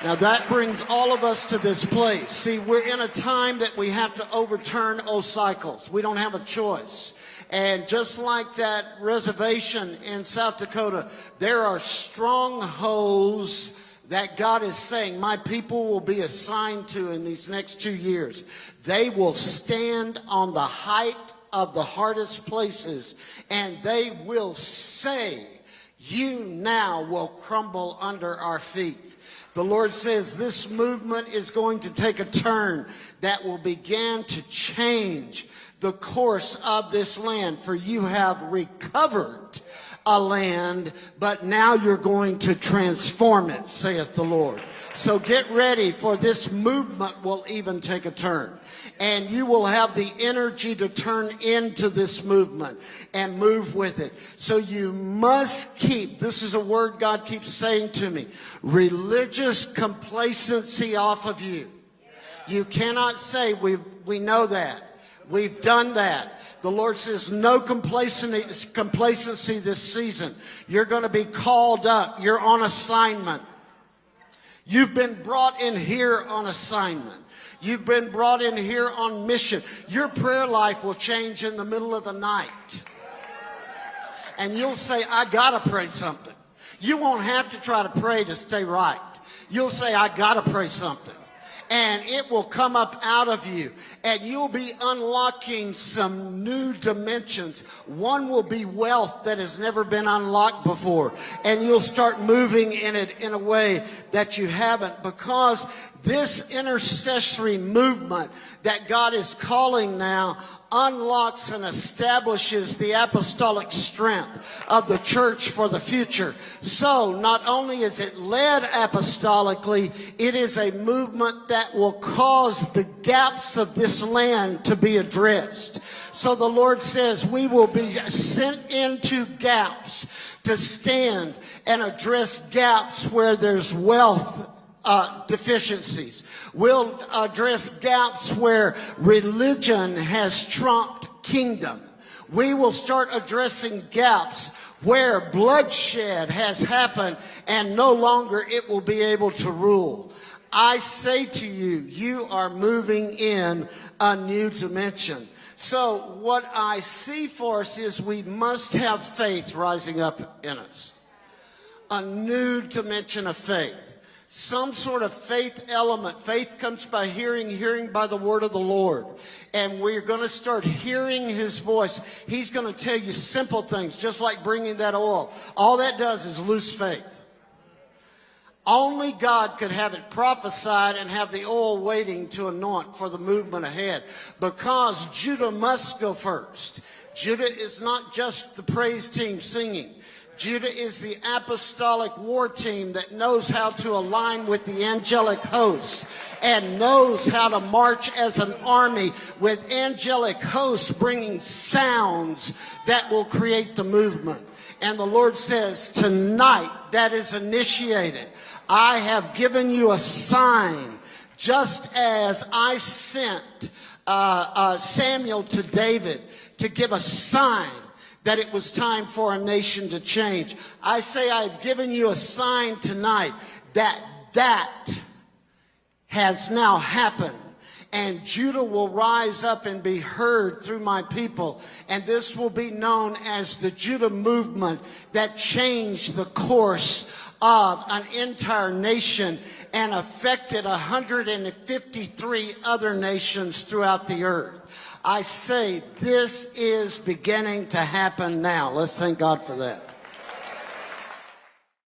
Now that brings all of us to this place. See, we're in a time that we have to overturn old cycles. We don't have a choice. And just like that reservation in South Dakota, there are strongholds that God is saying my people will be assigned to in these next 2 years. They will stand on the height of the hardest places, and they will say, you now will crumble under our feet. The Lord says this movement is going to take a turn that will begin to change the course of this land. For you have recovered a land, but now you're going to transform it, saith the Lord. So get ready, for this movement will even take a turn. And you will have the energy to turn into this movement and move with it. So you must keep, this is a word God keeps saying to me, religious complacency off of you. You cannot say, we know that. We've done that. The Lord says no complacency this season. You're going to be called up. You're on assignment. You've been brought in here on assignment. You've been brought in here on mission. Your prayer life will change in the middle of the night. And you'll say, I got to pray something. You won't have to try to pray to stay right. You'll say, I got to pray something. And it will come up out of you. And you'll be unlocking some new dimensions. One will be wealth that has never been unlocked before. And you'll start moving in it in a way that you haven't. Because this intercessory movement that God is calling now unlocks and establishes the apostolic strength of the church for the future. So not only is it led apostolically, it is a movement that will cause the gaps of this land to be addressed. So the Lord says we will be sent into gaps to stand and address gaps where there's wealth deficiencies. We'll address gaps where religion has trumped kingdom. We will start addressing gaps where bloodshed has happened and no longer it will be able to rule. I say to you, you are moving in a new dimension. So what I see for us is we must have faith rising up in us. A new dimension of faith. Some sort of faith element. Faith comes by hearing, hearing by the word of the Lord. And we're going to start hearing his voice. He's going to tell you simple things, just like bringing that oil. All that does is loose faith. Only God could have it prophesied and have the oil waiting to anoint for the movement ahead. Because Judah must go first. Judah is not just the praise team singing. Judah is the apostolic war team that knows how to align with the angelic host and knows how to march as an army with angelic hosts bringing sounds that will create the movement. And the Lord says, tonight that is initiated. I have given you a sign, just as I sent Samuel to David to give a sign that it was time for a nation to change. I say I've given you a sign tonight that has now happened. And Judah will rise up and be heard through my people. And this will be known as the Judah movement that changed the course of an entire nation and affected 153 other nations throughout the earth. I say this is beginning to happen now. Let's thank God for that.